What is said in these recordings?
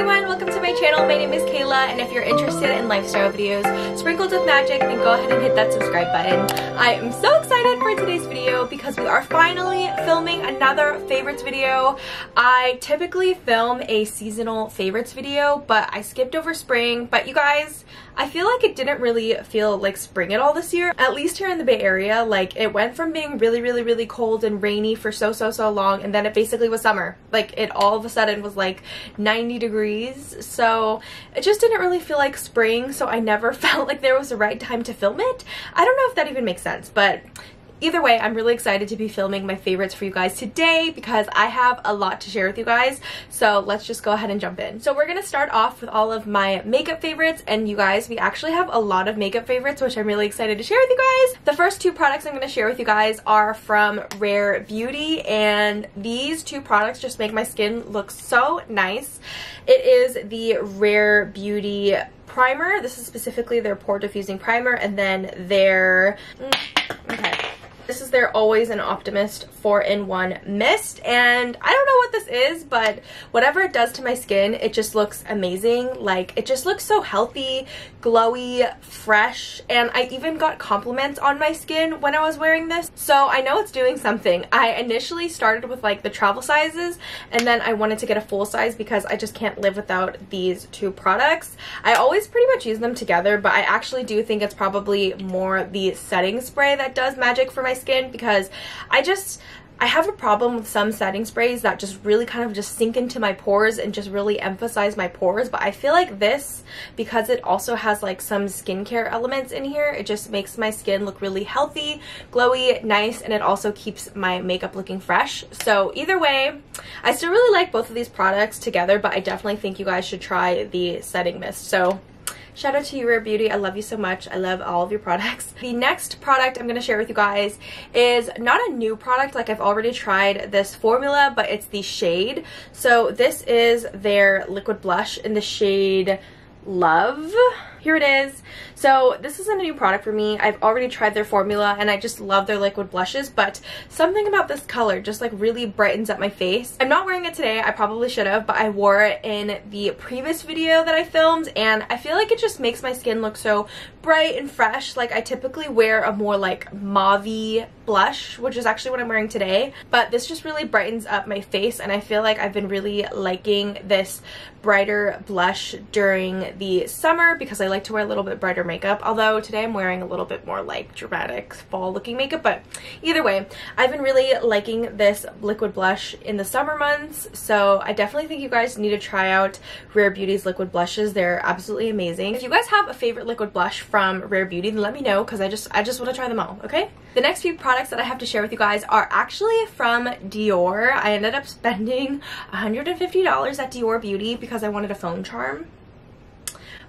everyone, welcome to my channel. My name is Kayla, and if you're interested in lifestyle videos sprinkled with magic, then go ahead and hit that subscribe button. I am so excited for today's video because we are finally filming another favorites video. I typically film a seasonal favorites video, but I skipped over spring. But you guys, I feel like it didn't really feel like spring at all this year, at least here in the Bay Area. Like, it went from being really cold and rainy for so long, and then it basically was summer. Like, it all of a sudden was like 90 degrees, so it just didn't really feel like spring, so I never felt like there was the right time to film it. I don't know if that even makes sense, but either way, I'm really excited to be filming my favorites for you guys today because I have a lot to share with you guys. So let's just go ahead and jump in. So we're gonna start off with all of my makeup favorites, and you guys, we actually have a lot of makeup favorites, which I'm really excited to share with you guys. The first two products I'm gonna share with you guys are from Rare Beauty, and these two products just make my skin look so nice. It is the Rare Beauty primer. This is specifically their pore diffusing primer, and then their this is their Always an Optimist 4-in-1 mist, and I don't know what this is, but whatever it does to my skin, it just looks amazing. Like, it just looks so healthy, glowy, fresh, and I even got compliments on my skin when I was wearing this, so I know it's doing something. I initially started with like the travel sizes, and then I wanted to get a full size because I just can't live without these two products. I always pretty much use them together, but I actually do think it's probably more the setting spray that does magic for my skin, because I have a problem with some setting sprays that just really kind of just sink into my pores and just really emphasize my pores. But I feel like this, because it also has like some skincare elements in here, it just makes my skin look really healthy, glowy, nice, and it also keeps my makeup looking fresh. So either way, I still really like both of these products together, but I definitely think you guys should try the setting mist. So shout out to you, Rare Beauty. I love you so much. I love all of your products. The next product I'm going to share with you guys is not a new product. Like, I've already tried this formula, but it's the shade. So this is their liquid blush in the shade Love. Here it is. So this isn't a new product for me. I've already tried their formula and I just love their liquid blushes, but something about this color just like really brightens up my face. I'm not wearing it today. I probably should have, but I wore it in the previous video that I filmed, and I feel like it just makes my skin look so bright and fresh. Like, I typically wear a more like mauve-y blush, which is actually what I'm wearing today, but this just really brightens up my face, and I feel like I've been really liking this brighter blush during the summer because I like to wear a little bit brighter makeup, although today I'm wearing a little bit more like dramatic fall looking makeup. But either way, I've been really liking this liquid blush in the summer months, so I definitely think you guys need to try out Rare Beauty's liquid blushes. They're absolutely amazing. If you guys have a favorite liquid blush from Rare Beauty, then let me know because I just want to try them all, okay? The next few products that I have to share with you guys are actually from Dior. I ended up spending $150 at Dior Beauty because I wanted a phone charm.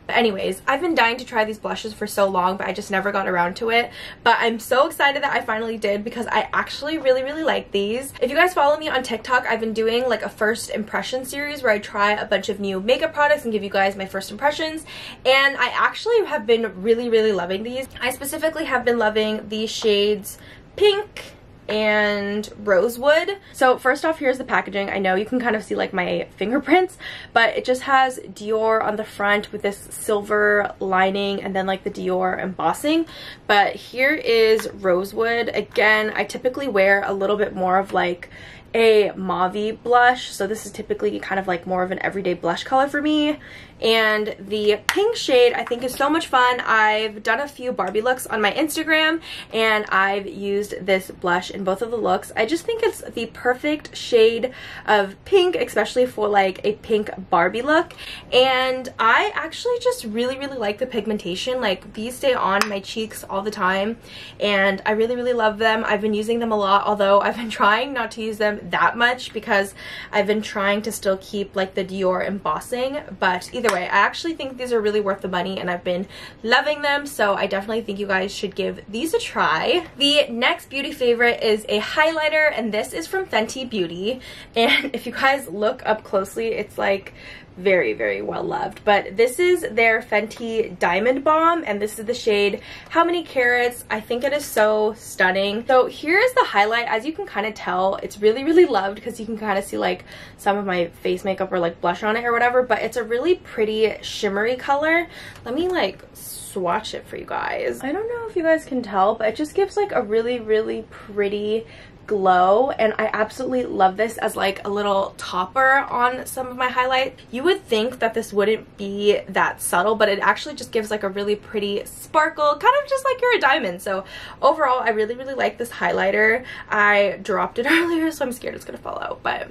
But anyways, I've been dying to try these blushes for so long, but I just never got around to it. But I'm so excited that I finally did because I actually really like these. If you guys follow me on TikTok, I've been doing like a first impression series where I try a bunch of new makeup products and give you guys my first impressions. And I actually have been really loving these. I specifically have been loving these shades Pink and Rosewood. So first off, here's the packaging. I know you can kind of see like my fingerprints, but it just has Dior on the front with this silver lining and then like the Dior embossing. But here is Rosewood. Again, I typically wear a little bit more of like a mauve blush, so this is typically kind of like more of an everyday blush color for me. And the pink shade I think is so much fun. I've done a few Barbie looks on my Instagram and I've used this blush in both of the looks. I just think it's the perfect shade of pink, especially for like a pink Barbie look. And I actually just really like the pigmentation. Like, these stay on my cheeks all the time and I really love them. I've been using them a lot, although I've been trying not to use them that much because I've been trying to still keep like the Dior embossing. But either way, I actually think these are really worth the money and I've been loving them, so I definitely think you guys should give these a try. The next beauty favorite is a highlighter, and this is from Fenty Beauty, and if you guys look up closely, it's like very, very well loved. But this is their Fenty Diamond Balm, and this is the shade How Many Carats. I think it is so stunning. So here is the highlight. As you can kind of tell, it's really, really loved because you can kind of see like some of my face makeup or like blush on it or whatever, but it's a really pretty shimmery color. Let me like swatch it for you guys. I don't know if you guys can tell, but it just gives like a really, really pretty glow, and I absolutely love this as like a little topper on some of my highlights. You would think that this wouldn't be that subtle, but it actually just gives like a really pretty sparkle, kind of just like you're a diamond. So overall, I really, really like this highlighter. I dropped it earlier, so I'm scared it's gonna fall out, but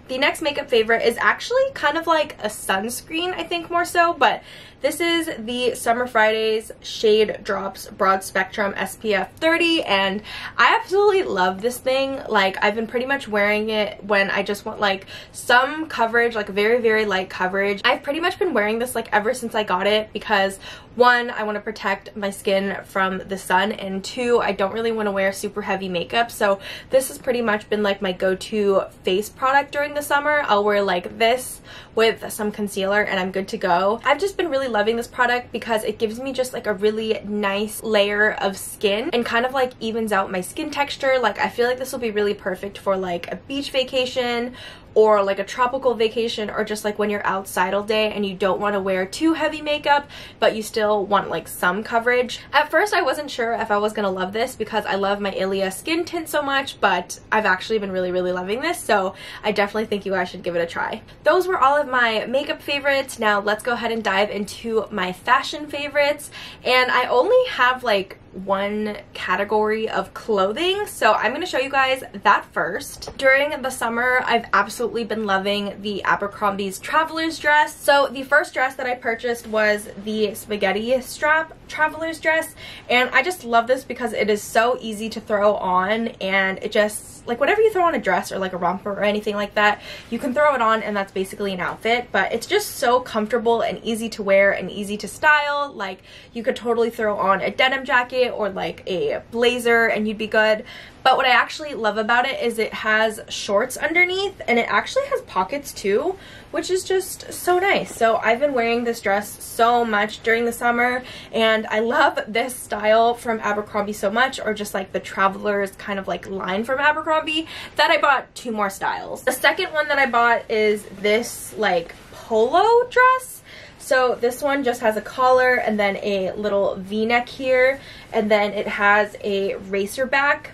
the next makeup favorite is actually kind of like a sunscreen, I think more so, but this is the Summer Fridays Shade Drops Broad Spectrum SPF 30, and I absolutely love this thing. Like, I've been pretty much wearing it when I just want like some coverage, like very, very light coverage. I've pretty much been wearing this like ever since I got it because one, I want to protect my skin from the sun, and two, I don't really want to wear super heavy makeup. So this has pretty much been like my go-to face product during the summer. I'll wear like this with some concealer and I'm good to go. I've just been really loving this product because it gives me just like a really nice layer of skin and kind of like evens out my skin texture. Like, I feel like this will be really perfect for like a beach vacation or like a tropical vacation, or just like when you're outside all day and you don't want to wear too heavy makeup but you still want like some coverage. At first I wasn't sure if I was gonna love this because I love my Ilia skin tint so much, but I've actually been really, really loving this, so I definitely think you guys should give it a try. Those were all of my makeup favorites. Now let's go ahead and dive into my fashion favorites, and I only have like one category of clothing, so I'm going to show you guys that first. During the summer, I've absolutely been loving the Abercrombie's traveler's dress. So the first dress that I purchased was the spaghetti strap traveler's dress, and I just love this because it is so easy to throw on, and it just, like, whatever you throw on a dress or like a romper or anything like that, you can throw it on and that's basically an outfit. But it's just so comfortable and easy to wear and easy to style. Like, you could totally throw on a denim jacket or like a blazer and you'd be good. But what I actually love about it is it has shorts underneath, and it actually has pockets too, which is just so nice. So I've been wearing this dress so much during the summer, and I love this style from Abercrombie so much, or just like the traveler's kind of like line from Abercrombie, that I bought two more styles. The second one that I bought is this like polo dress. So this one just has a collar and then a little v-neck here, and then it has a racer back,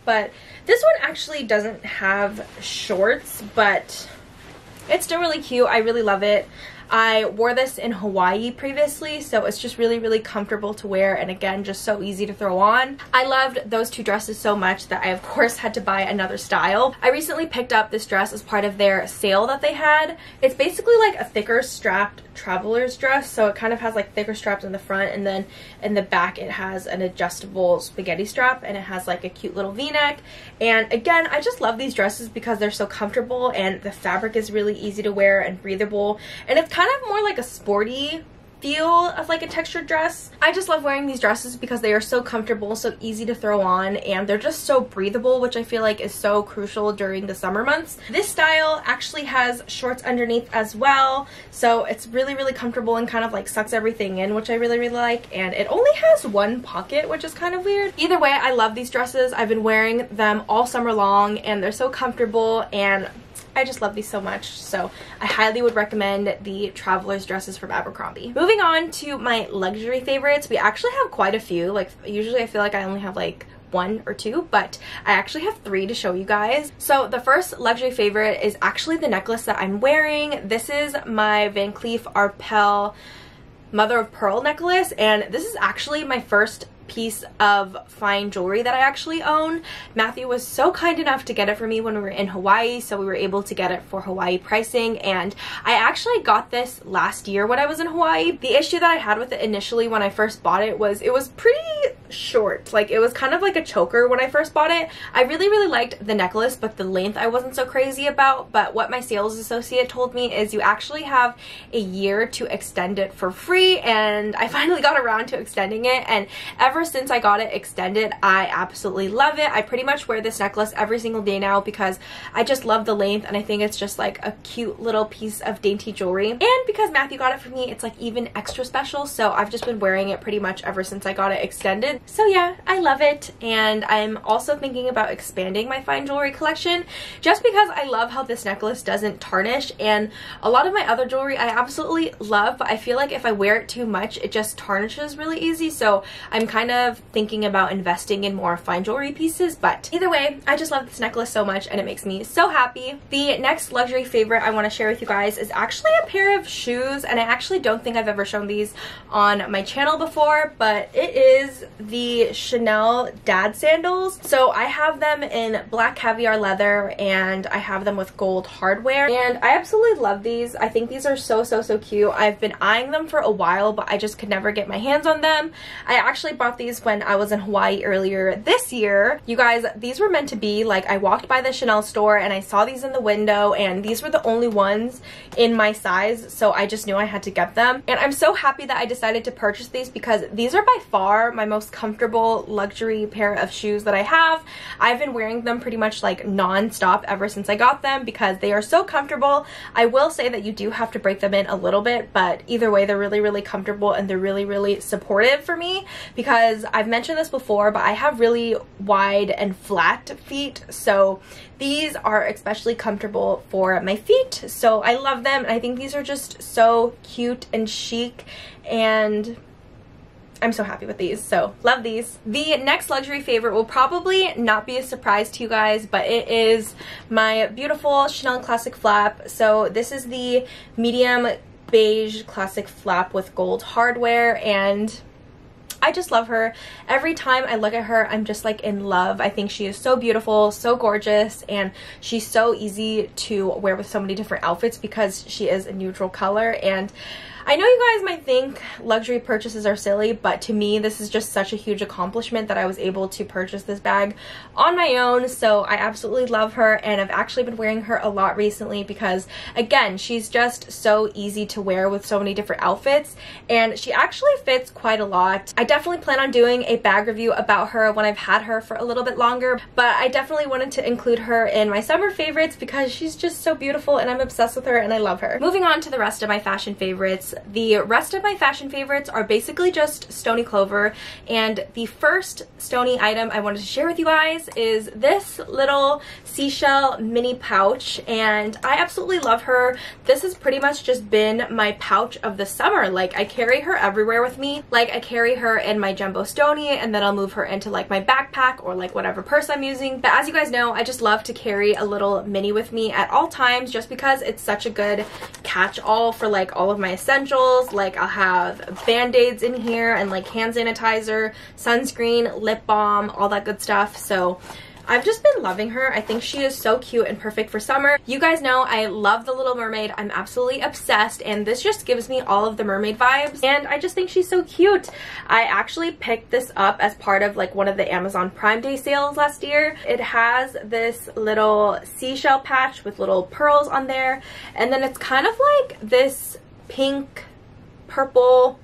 but this one actually doesn't have shorts, but it's still really cute. I really love it. I wore this in Hawaii previously, so it's just really, really comfortable to wear, and again, just so easy to throw on. I loved those two dresses so much that I of course had to buy another style. I recently picked up this dress as part of their sale that they had. It's basically like a thicker strapped traveler's dress, so it kind of has like thicker straps in the front, and then in the back it has an adjustable spaghetti strap, and it has like a cute little v-neck. And again, I just love these dresses because they're so comfortable and the fabric is really easy to wear and breathable, and it's kind of more like a sporty feel of like a textured dress. I just love wearing these dresses because they are so comfortable, so easy to throw on, and they're just so breathable, which I feel like is so crucial during the summer months. This style actually has shorts underneath as well, so it's really, really comfortable and kind of like sucks everything in, which I really, really like, and it only has one pocket, which is kind of weird. Either way, I love these dresses. I've been wearing them all summer long, and they're so comfortable, and I just love these so much, so I highly would recommend the traveler's dresses from Abercrombie. Moving on to my luxury favorites, we actually have quite a few. Like, usually I feel like I only have like one or two, but I actually have three to show you guys. So the first luxury favorite is actually the necklace that I'm wearing. This is my Van Cleef Arpels mother of pearl necklace, and this is actually my first piece of fine jewelry that I actually own. Matthew was so kind enough to get it for me when we were in Hawaii, so we were able to get it for Hawaii pricing, and I actually got this last year when I was in Hawaii. The issue that I had with it initially when I first bought it was pretty short. Like, it was kind of like a choker when I first bought it. I really liked the necklace, but the length I wasn't so crazy about. But what my sales associate told me is you actually have a year to extend it for free, and I finally got around to extending it, and ever since I got it extended, I absolutely love it. I pretty much wear this necklace every single day now because I just love the length, and I think it's just like a cute little piece of dainty jewelry. And because Matthew got it for me, it's like even extra special, so I've just been wearing it pretty much ever since I got it extended. So yeah, I love it, and I'm also thinking about expanding my fine jewelry collection just because I love how this necklace doesn't tarnish, and a lot of my other jewelry I absolutely love, but I feel like if I wear it too much it just tarnishes really easy, so I'm kind of thinking about investing in more fine jewelry pieces. But either way, I just love this necklace so much and it makes me so happy. The next luxury favorite I want to share with you guys is actually a pair of shoes, and I actually don't think I've ever shown these on my channel before, but it is the Chanel dad sandals. So I have them in black caviar leather and I have them with gold hardware, and I absolutely love these. I think these are so cute. I've been eyeing them for a while, but I just could never get my hands on them. I actually bought these when I was in Hawaii earlier this year. You guys, these were meant to be, like, I walked by the Chanel store and I saw these in the window, and these were the only ones in my size, so I just knew I had to get them. And I'm so happy that I decided to purchase these because these are by far my most comfortable luxury pair of shoes that I have. I've been wearing them pretty much like non-stop ever since I got them because they are so comfortable. I will say that you do have to break them in a little bit, but either way they're really comfortable, and they're really supportive for me because I've mentioned this before, but I have really wide and flat feet, so these are especially comfortable for my feet, so I love them. And I think these are just so cute and chic, and I'm so happy with these, so love these. The next luxury favorite will probably not be a surprise to you guys, but it is my beautiful Chanel classic flap. So this is the medium beige classic flap with gold hardware, and I just love her. Every time I look at her, I'm just like in love. I think she is so beautiful, so gorgeous, and she's so easy to wear with so many different outfits because she is a neutral color. And I know you guys might think luxury purchases are silly, but to me this is just such a huge accomplishment that I was able to purchase this bag on my own. So I absolutely love her, and I've actually been wearing her a lot recently because, again, she's just so easy to wear with so many different outfits, and she actually fits quite a lot. I definitely plan on doing a bag review about her when I've had her for a little bit longer, but I definitely wanted to include her in my summer favorites because she's just so beautiful and I'm obsessed with her and I love her. Moving on to the rest of my fashion favorites. The rest of my fashion favorites are basically just Stoney Clover, and the first Stoney item I wanted to share with you guys is this little seashell mini pouch, and I absolutely love her. This has pretty much just been my pouch of the summer. Like, I carry her everywhere with me. Like, I carry her in my jumbo Stoney, and then I'll move her into like my backpack or like whatever purse I'm using. But as you guys know, I just love to carry a little mini with me at all times just because it's such a good catch-all for like all of my essentials. Like, I'll have band-aids in here and like hand sanitizer, sunscreen, lip balm, all that good stuff. So I've just been loving her. I think she is so cute and perfect for summer. You guys know I love the Little Mermaid. I'm absolutely obsessed, and this just gives me all of the mermaid vibes, and I just think she's so cute. I actually picked this up as part of like one of the Amazon Prime Day sales last year. It has this little seashell patch with little pearls on there, and then it's kind of like this pink purple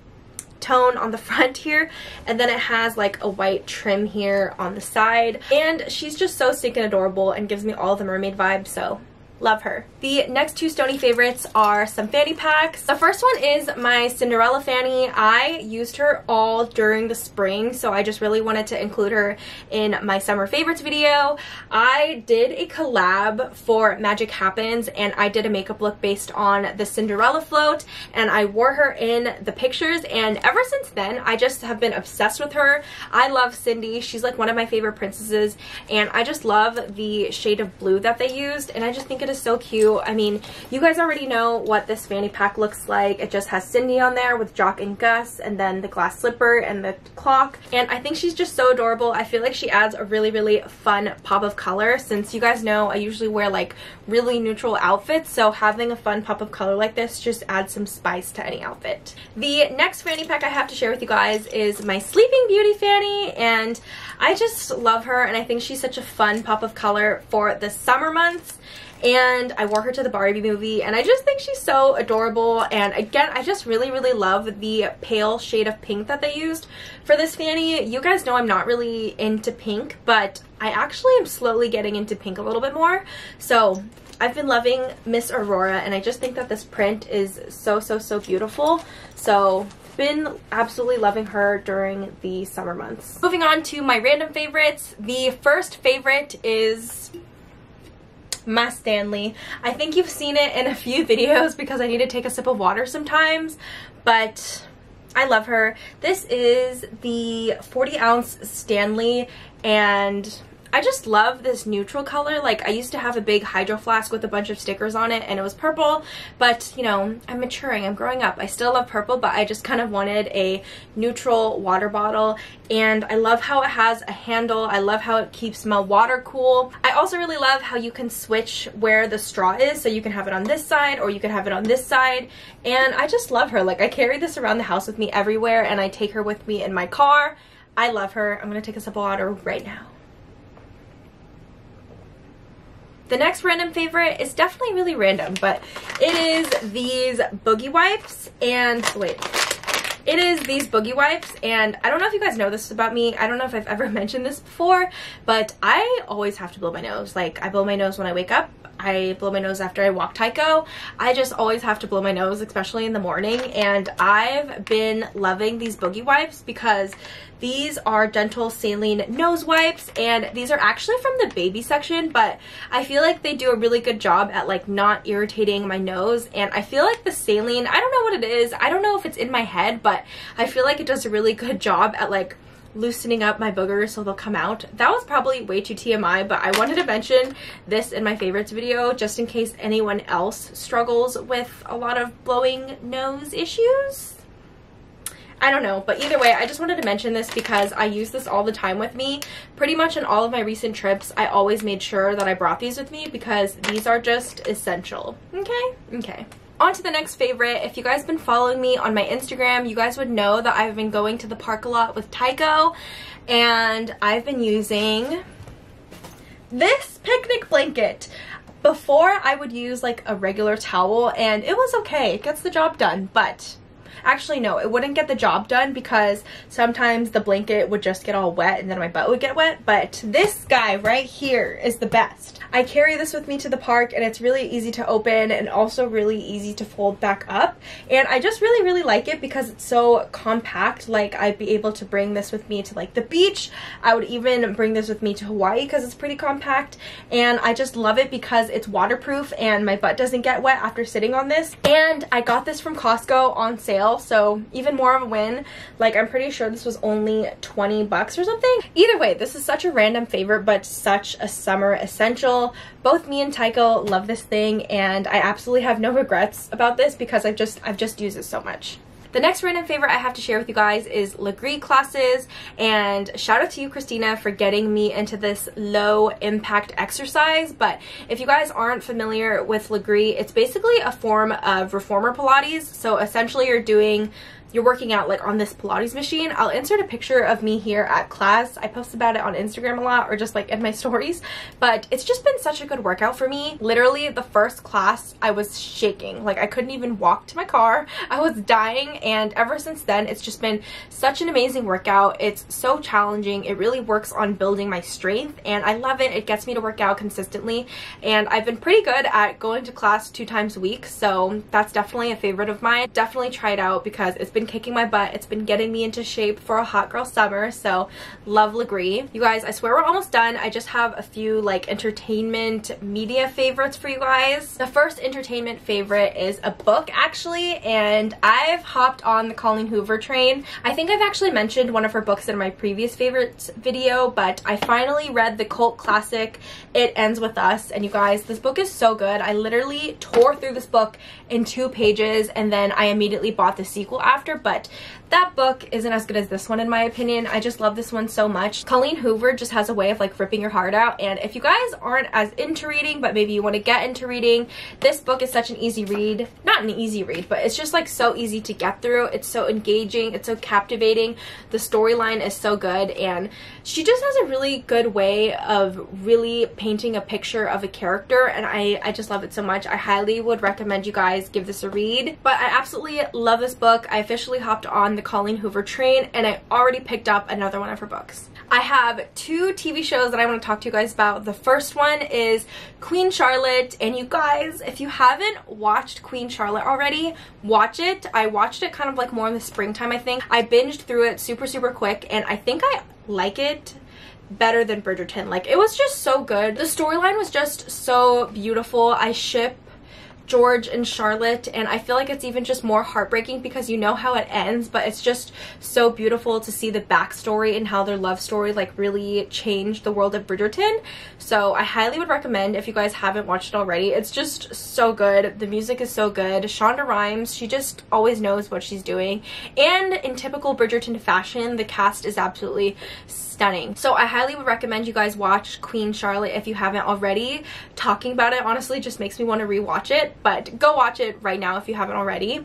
tone on the front here, and then it has like a white trim here on the side, and she's just so stinking adorable and gives me all the mermaid vibes, so love her. The next two Stoney favorites are some fanny packs. The first one is my Cinderella Fanny. I used her all during the spring, so I just really wanted to include her in my summer favorites video. I did a collab for Magic Happens, and I did a makeup look based on the Cinderella float, and I wore her in the pictures, and ever since then I just have been obsessed with her. I love Cindy. She's like one of my favorite princesses, and I just love the shade of blue that they used, and I just think it is is so cute. I mean, you guys already know what this fanny pack looks like. It just has Cindy on there with Jock and Gus, and then the glass slipper and the clock. And I think she's just so adorable. I feel like she adds a really, really fun pop of color, since you guys know I usually wear like really neutral outfits, so having a fun pop of color like this just adds some spice to any outfit. The next fanny pack I have to share with you guys is my Sleeping Beauty fanny, and I just love her, and I think she's such a fun pop of color for the summer months. And I wore her to the Barbie movie, and I just think she's so adorable. And again, I just really, really love the pale shade of pink that they used for this fanny. You guys know I'm not really into pink, but I actually am slowly getting into pink a little bit more. So I've been loving Miss Aurora, and I just think that this print is so, so, so beautiful. So been absolutely loving her during the summer months. Moving on to my random favorites. The first favorite is my Stanley. I think you've seen it in a few videos because I need to take a sip of water sometimes, but I love her. This is the 40-ounce Stanley, and I just love this neutral color. Like, I used to have a big hydro flask with a bunch of stickers on it, and it was purple, but you know, I'm maturing, I'm growing up. I still love purple, but I just kind of wanted a neutral water bottle, and I love how it has a handle. I love how it keeps my water cool. I also really love how you can switch where the straw is, so you can have it on this side or you can have it on this side, and I just love her. Like, I carry this around the house with me everywhere, and I take her with me in my car. I love her. I'm gonna take a sip of water right now. The next random favorite is definitely really random, but it is these boogie wipes, and wait. It is these boogie wipes, and I don't know if you guys know this about me. I don't know if I've ever mentioned this before, but I always have to blow my nose. Like, I blow my nose when I wake up. I blow my nose after I walk Tycho. I just always have to blow my nose, especially in the morning, and I've been loving these boogie wipes because these are dental saline nose wipes, and these are actually from the baby section, but I feel like they do a really good job at like not irritating my nose. And I feel like the saline, I don't know what it is. I don't know if it's in my head, but I feel like it does a really good job at like loosening up my boogers so they'll come out. That was probably way too TMI, but I wanted to mention this in my favorites video just in case anyone else struggles with a lot of blowing nose issues. I don't know, but either way, I just wanted to mention this because I use this all the time with me. Pretty much in all of my recent trips, I always made sure that I brought these with me because these are just essential. Okay. On to the next favorite. If you guys have been following me on my Instagram, you guys would know that I've been going to the park a lot with Tycho, and I've been using this picnic blanket. Before, I would use like a regular towel, and it was okay. It gets the job done, but actually no, it wouldn't get the job done because sometimes the blanket would just get all wet and then my butt would get wet. But this guy right here is the best. I carry this with me to the park, and it's really easy to open and also really easy to fold back up, and I just really, really like it because it's so compact. Like, I'd be able to bring this with me to like the beach. I would even bring this with me to Hawaii because it's pretty compact, and I just love it because it's waterproof and my butt doesn't get wet after sitting on this. And I got this from Costco on sale, so even more of a win. Like, I'm pretty sure this was only 20 bucks or something. Either way, this is such a random favorite but such a summer essential. Both me and Tycho love this thing, and I absolutely have no regrets about this because I've just used it so much. The next random favorite I have to share with you guys is Legree classes, and shout out to you, Christina, for getting me into this low impact exercise. But if you guys aren't familiar with Legree, it's basically a form of reformer Pilates. So essentially you're working out like on this Pilates machine. I'll insert a picture of me here at class. I post about it on Instagram a lot, or just like in my stories, but it's just been such a good workout for me. Literally the first class I was shaking, like I couldn't even walk to my car. I was dying, and ever since then it's just been such an amazing workout. It's so challenging. It really works on building my strength, and I love it. It gets me to work out consistently, and I've been pretty good at going to class 2 times a week, so that's definitely a favorite of mine. Definitely try it out because it's been been kicking my butt. It's been getting me into shape for a hot girl summer, so love Legree. You guys, I swear we're almost done. I just have a few like entertainment media favorites for you guys. The first entertainment favorite is a book actually, and I've hopped on the Colleen Hoover train. I think I've actually mentioned one of her books in my previous favorites video, but I finally read the cult classic It Ends With Us, and you guys, this book is so good. I literally tore through this book in 2 pages, and then I immediately bought the sequel after, but that book isn't as good as this one in my opinion. I just love this one so much. Colleen Hoover just has a way of like ripping your heart out, and if you guys aren't as into reading but maybe you want to get into reading, this book is such an easy read. Not an easy read, but it's just like so easy to get through. It's so engaging, it's so captivating, the storyline is so good, and she just has a really good way of really painting a picture of a character, and I just love it so much. I highly would recommend you guys give this a read. But I absolutely love this book. I officially hopped on the Colleen Hoover train, and I already picked up another one of her books. I have 2 TV shows that I want to talk to you guys about. The first one is Queen Charlotte, and you guys, if you haven't watched Queen Charlotte already, watch it. I watched it kind of like more in the springtime, I think. I binged through it super quick, and I think I like it better than Bridgerton. Like, it was just so good. The storyline was just so beautiful. I ship George and Charlotte, and I feel like it's even just more heartbreaking because you know how it ends, but it's just so beautiful to see the backstory and how their love story like really changed the world of Bridgerton. So I highly would recommend if you guys haven't watched it already. It's just so good. The music is so good. Shonda Rhimes, she just always knows what she's doing, and in typical Bridgerton fashion, the cast is absolutely stunning. So I highly would recommend you guys watch Queen Charlotte if you haven't already. Talking about it honestly just makes me want to rewatch it, but go watch it right now if you haven't already.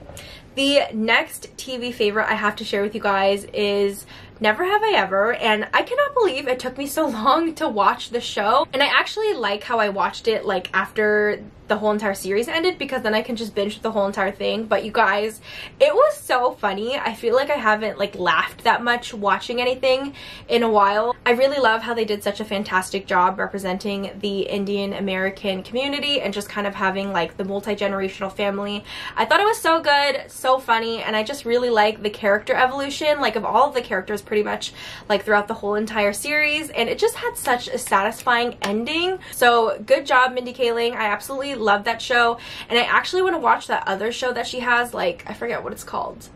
The next TV favorite I have to share with you guys is Never Have I Ever, and I cannot believe it took me so long to watch the show, and I actually like how I watched it like after the whole entire series ended, because then I can just binge the whole entire thing. But you guys, it was so funny. I feel like I haven't like laughed that much watching anything in a while. I really love how they did such a fantastic job representing the Indian American community and just kind of having like the multi-generational family. I thought it was so good, so funny, and I just really like the character evolution, like of all of the characters pretty much like throughout the whole entire series, and it just had such a satisfying ending. So good job, Mindy Kaling. I absolutely love that show, and I actually want to watch that other show that she has, like I forget what it's called.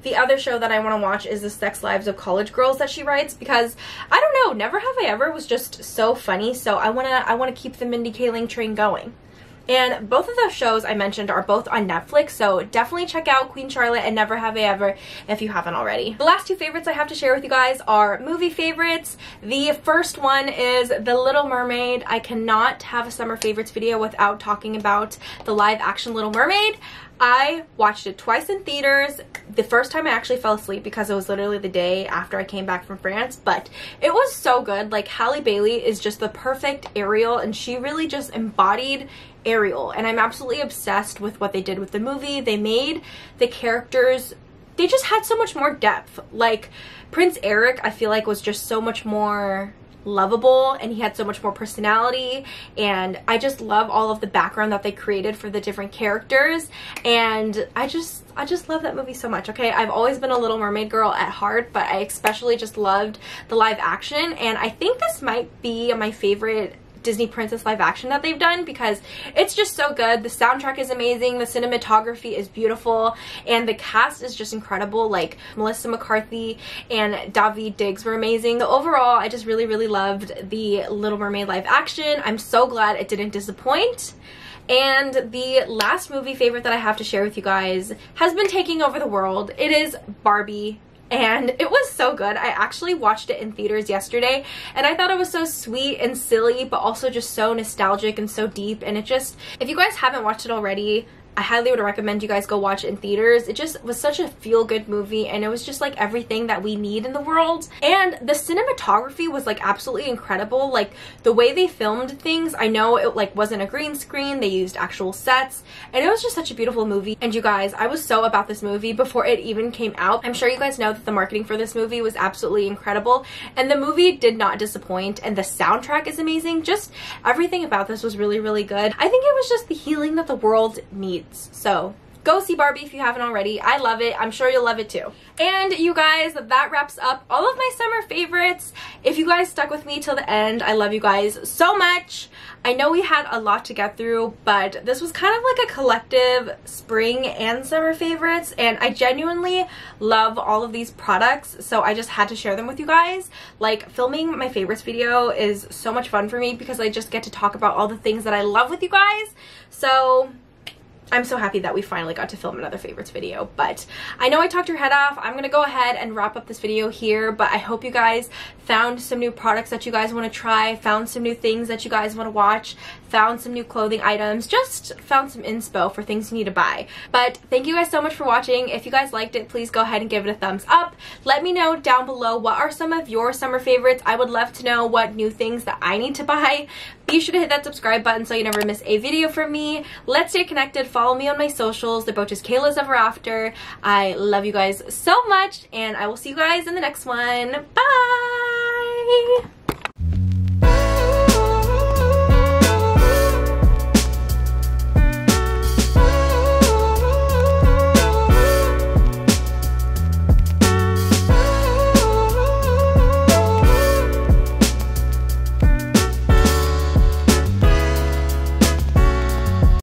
The other show that I want to watch is the Sex Lives of College Girls that she writes, because I don't know, Never Have I Ever was just so funny, so I want to keep the Mindy Kaling train going. And both of those shows I mentioned are both on Netflix, so definitely check out Queen Charlotte and Never Have I Ever if you haven't already. The last 2 favorites I have to share with you guys are movie favorites. The first one is The Little Mermaid. I cannot have a summer favorites video without talking about the live action Little Mermaid. I watched it twice in theaters. The first time I actually fell asleep because it was literally the day after I came back from France, but it was so good. Like, Halle Bailey is just the perfect Ariel, and she really just embodied Ariel, and I'm absolutely obsessed with what they did with the movie. They made the characters, they just had so much more depth. Like, Prince Eric, I feel like, was just so much more lovable, and he had so much more personality, and I just love all of the background that they created for the different characters, and I just love that movie so much. Okay, I've always been a Little Mermaid girl at heart, but I especially just loved the live action, and I think this might be my favorite Disney princess live action that they've done, because it's just so good. The soundtrack is amazing, the cinematography is beautiful, and the cast is just incredible. Like, Melissa McCarthy and Daveed Diggs were amazing. So overall, I just really loved the Little Mermaid live action. I'm so glad it didn't disappoint. And the last movie favorite that I have to share with you guys has been taking over the world. It is Barbie. And it was so good. I actually watched it in theaters yesterday, and I thought it was so sweet and silly, but also just so nostalgic and so deep. And it just, if you guys haven't watched it already, I highly would recommend you guys go watch it in theaters. It just was such a feel-good movie, and it was just like everything that we need in the world. And the cinematography was like absolutely incredible. Like, the way they filmed things, I know it like wasn't a green screen, they used actual sets, and it was just such a beautiful movie. And you guys, I was so about this movie before it even came out. I'm sure you guys know that the marketing for this movie was absolutely incredible, and the movie did not disappoint, and the soundtrack is amazing. Just everything about this was really good. I think it was just the healing that the world needs. So Go see Barbie if you haven't already. I love it. I'm sure you'll love it too. And you guys, that wraps up all of my summer favorites. If you guys stuck with me till the end, I love you guys so much. I know we had a lot to get through, but this was kind of like a collective spring and summer favorites, and I genuinely love all of these products, so I just had to share them with you guys. Like, filming my favorites video is so much fun for me because I just get to talk about all the things that I love with you guys. So I'm so happy that we finally got to film another favorites video. But I know I talked your head off. I'm gonna go ahead and wrap up this video here, but I hope you guys found some new products that you guys want to try, found some new things that you guys want to watch, found some new clothing items, just found some inspo for things you need to buy. But thank you guys so much for watching. If you guys liked it, please go ahead and give it a thumbs up. Let me know down below what are some of your summer favorites. I would love to know what new things that I need to buy. Be sure to hit that subscribe button so you never miss a video from me. Let's stay connected. Follow me on my socials. They're both just Kayla's Ever After. I love you guys so much, and I will see you guys in the next one. Bye!